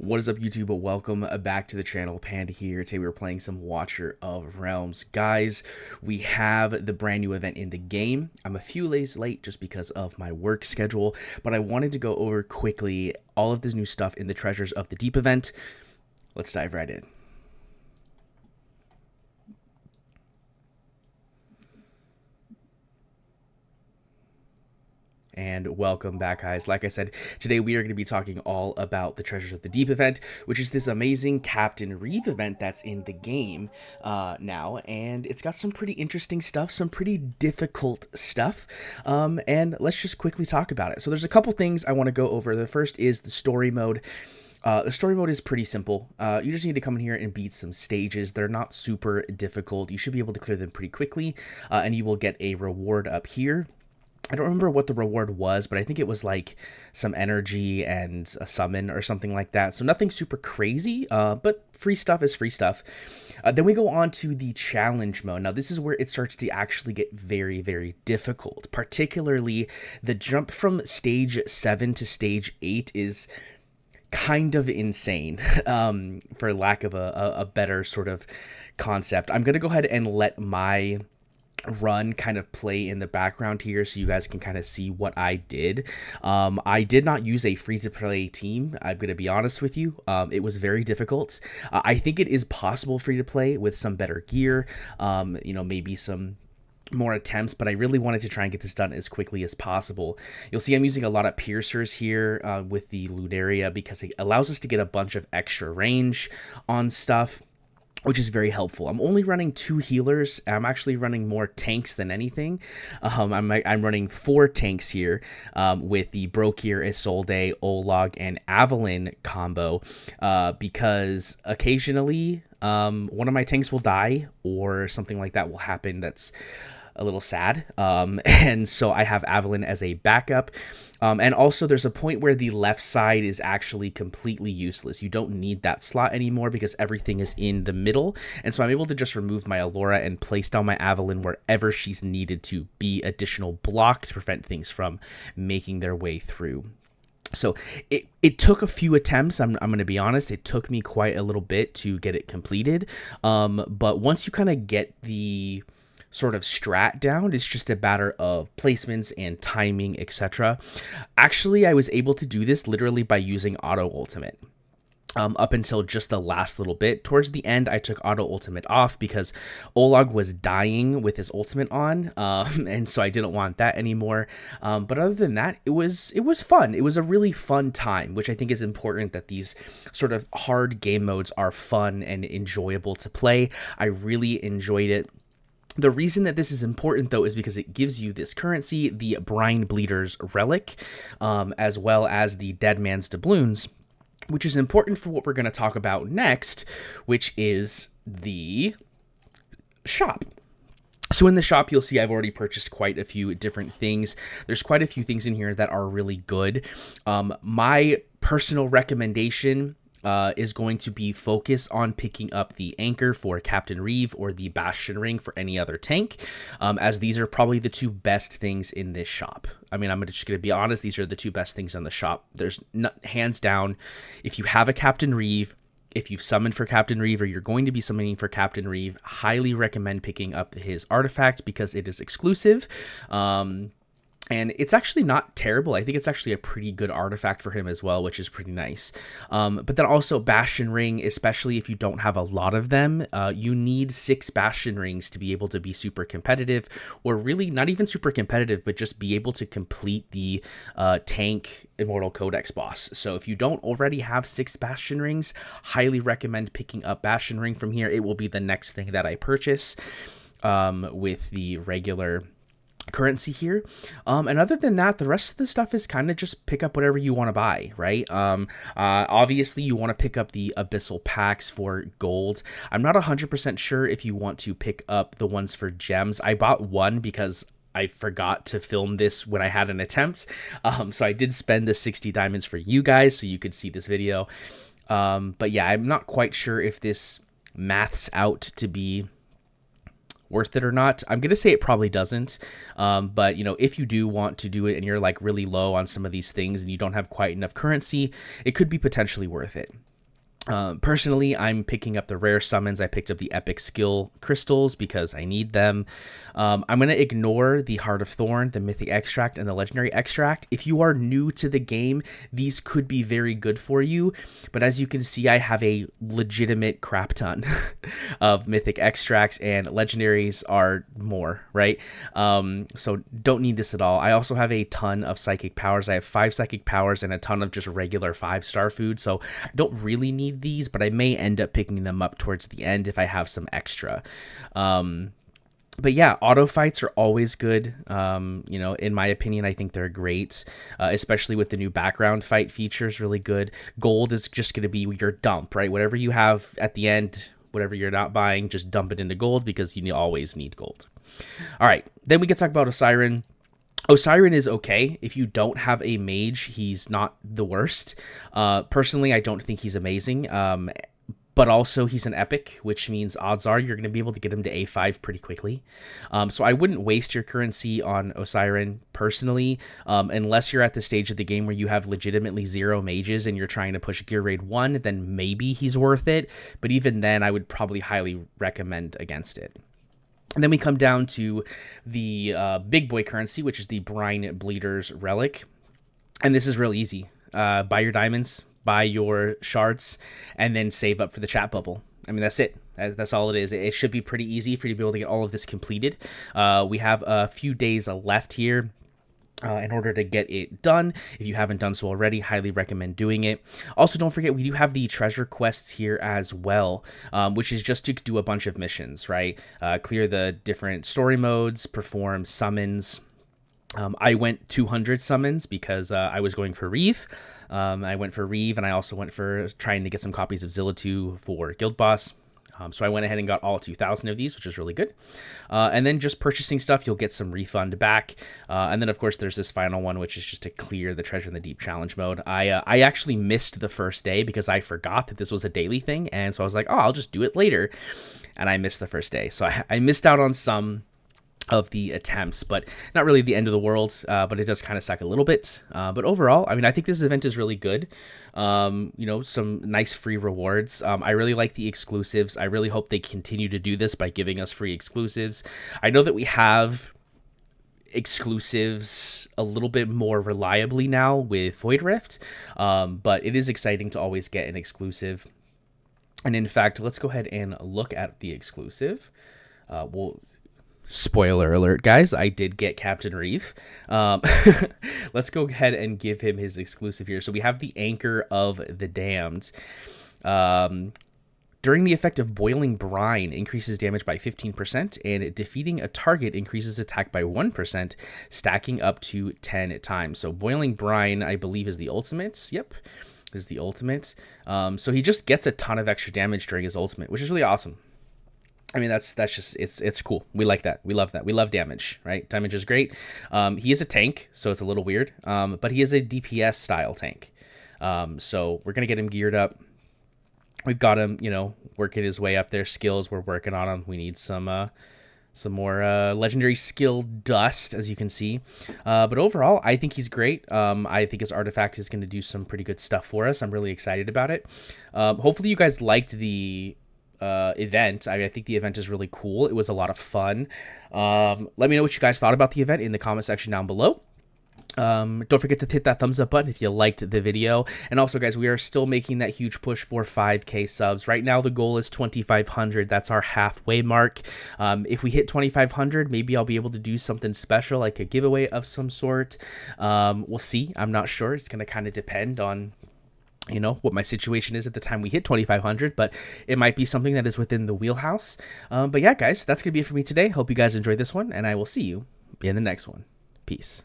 What is up, YouTube? Welcome back to the channel. Panda here. Today we're playing some Watcher of Realms. Guys, we have the brand new event in the game. I'm a few days late just because of my work schedule, but I wanted to go over quickly all of this new stuff in the Treasures of the Deep event. Let's dive right in. And welcome back, guys. Like I said, today we are going to be talking all about the Treasures of the Deep event, which is this amazing Captain Reeve event that's in the game now, and it's got some pretty interesting stuff, some pretty difficult stuff, and let's just quickly talk about it. So there's a couple things I want to go over. The first is the story mode. The story mode is pretty simple. You just need to come in here and beat some stages. They're not super difficult. You should be able to clear them pretty quickly, and you will get a reward up here. I don't remember what the reward was, but I think it was like some energy and a summon or something like that. So nothing super crazy, but free stuff is free stuff. Then we go on to the challenge mode. Now, this is where it starts to actually get very, very difficult. Particularly, the jump from stage 7 to stage 8 is kind of insane, for lack of a better sort of concept. I'm going to go ahead and let my run kind of play in the background here so you guys can kind of see what I did. I did not use a free-to-play team. I'm going to be honest with you. It was very difficult. I think it is possible free-to-play with some better gear, maybe some more attempts, but I really wanted to try and get this done as quickly as possible. You'll see I'm using a lot of piercers here with the Lunaria because it allows us to get a bunch of extra range on stuff, which is very helpful. I'm only running 2 healers. I'm actually running more tanks than anything. I'm running 4 tanks here with the Brokir, Isolde, Olog, and Avalyn combo because occasionally one of my tanks will die or something like that will happen that's a little sad. And so I have Avalyn as a backup. And also there's a point where the left side is actually completely useless. You don't need that slot anymore because everything is in the middle. And so I'm able to just remove my Allura and place down my Avalyn wherever she's needed to be additional block to prevent things from making their way through. So it took a few attempts. I'm going to be honest. It took me quite a little bit to get it completed. But once you kind of get the sort of strat down, it's just a matter of placements and timing, etc. Actually, I was able to do this literally by using auto ultimate. Up until just the last little bit. Towards the end, I took auto ultimate off because Olog was dying with his ultimate on, and so I didn't want that anymore. But other than that, it was fun. It was a really fun time, which I think is important, that these sort of hard game modes are fun and enjoyable to play. I really enjoyed it. The reason that this is important, though, is because it gives you this currency, the Brine Bleeder's Relic, as well as the Dead Man's Doubloons, which is important for what we're going to talk about next, which is the shop. So in the shop, you'll see I've already purchased quite a few different things. There's quite a few things in here that are really good. My personal recommendation is going to be focus on picking up the anchor for Captain Reeve or the Bastion Ring for any other tank, as these are probably the 2 best things in this shop. I mean, I'm just going to be honest, these are the 2 best things on the shop. There's hands down, if you have a Captain Reeve, if you've summoned for Captain Reeve or you're going to be summoning for Captain Reeve, highly recommend picking up his artifact because it is exclusive. And it's actually not terrible. I think it's actually a pretty good artifact for him as well, which is pretty nice. But then also Bastion Ring, especially if you don't have a lot of them, you need 6 Bastion Rings to be able to be super competitive, or really not even super competitive, but just be able to complete the tank Immortal Codex boss. So if you don't already have 6 Bastion Rings, highly recommend picking up Bastion Ring from here. It will be the next thing that I purchase with the regular currency here. And other than that, the rest of the stuff is kind of just pick up whatever you want to buy, right? Obviously you want to pick up the abyssal packs for gold. I'm not 100% sure if you want to pick up the ones for gems. I bought one because I forgot to film this when I had an attempt. So I did spend the 60 diamonds for you guys so you could see this video. But yeah, I'm not quite sure if this maths out to be worth it or not. I'm gonna say it probably doesn't, but you know, if you do want to do it and you're like really low on some of these things and you don't have quite enough currency, it could be potentially worth it. Personally, I'm picking up the rare summons. I picked up the epic skill crystals because I need them. I'm going to ignore the Heart of Thorn, the mythic extract, and the legendary extract. If you are new to the game, these could be very good for you. But as you can see, I have a legitimate crap ton of mythic extracts, and legendaries are more, right? So don't need this at all. I also have a ton of psychic powers. I have 5 psychic powers and a ton of just regular 5-star food. So I don't really need these, but I may end up picking them up towards the end if I have some extra. But yeah, auto fights are always good. You know, in my opinion, I think they're great, especially with the new background fight features, really good. Gold is just going to be your dump, right? Whatever you have at the end, whatever you're not buying, just dump it into gold because you always need gold. All right, then we can talk about Osiren. Osiren is okay. If you don't have a mage, he's not the worst. Personally, I don't think he's amazing. But also he's an epic, which means odds are you're going to be able to get him to A5 pretty quickly. So I wouldn't waste your currency on Osiren personally, unless you're at the stage of the game where you have legitimately 0 mages and you're trying to push gear raid 1, then maybe he's worth it. But even then, I would probably highly recommend against it. And then we come down to the big boy currency, which is the Brine Bleeder's Relic. And this is real easy. Buy your diamonds, buy your shards, and then save up for the chat bubble. I mean, that's it. That's all it is. It should be pretty easy for you to be able to get all of this completed. We have a few days left here. In order to get it done. If you haven't done so already, highly recommend doing it. Also, don't forget, we do have the treasure quests here as well, which is just to do a bunch of missions, right? Clear the different story modes, perform summons. I went 200 summons because I was going for Reeve. I went for Reeve, and I also went for trying to get some copies of Zilla 2 for Guild Boss. So I went ahead and got all 2,000 of these, which is really good. And then just purchasing stuff, you'll get some refund back. And then, of course, there's this final one, which is just to clear the Treasure in the Deep challenge mode. I actually missed the first day because I forgot that this was a daily thing. And so I was like, oh, I'll just do it later. And I missed the first day. So I missed out on some of the attempts, but not really the end of the world, but it does kind of suck a little bit. But overall, I mean, I think this event is really good. You know, some nice free rewards. I really like the exclusives. I really hope they continue to do this by giving us free exclusives. I know that we have exclusives a little bit more reliably now with Void Rift, but it is exciting to always get an exclusive. And in fact, let's go ahead and look at the exclusive. Spoiler alert, guys, I did get Captain Reeve. Let's go ahead and give him his exclusive here. So we have the Anchor of the Damned. During the effect of Boiling Brine, increases damage by 15%, and defeating a target increases attack by 1%, stacking up to 10 times. So Boiling Brine, I believe, is the ultimate. Yep, is the ultimate. So he just gets a ton of extra damage during his ultimate, which is really awesome. I mean, that's just, it's cool. We like that. We love that. We love damage, right? Damage is great. He is a tank, so it's a little weird, but he is a DPS style tank. So we're going to get him geared up. We've got him, you know, working his way up there. Skills, we're working on him. We need some more legendary skill dust, as you can see. But overall, I think he's great. I think his artifact is going to do some pretty good stuff for us. I'm really excited about it. Hopefully you guys liked the event. I think the event is really cool. It was a lot of fun. Let me know what you guys thought about the event in the comment section down below. Don't forget to hit that thumbs up button if you liked the video. And also, guys, we are still making that huge push for 5K subs. Right now, the goal is 2,500. That's our halfway mark. If we hit 2,500, maybe I'll be able to do something special, like a giveaway of some sort. We'll see. I'm not sure. It's going to kind of depend on, you know, what my situation is at the time we hit 2,500, but it might be something that is within the wheelhouse. But yeah, guys, that's going to be it for me today. Hope you guys enjoyed this one, and I will see you in the next one. Peace.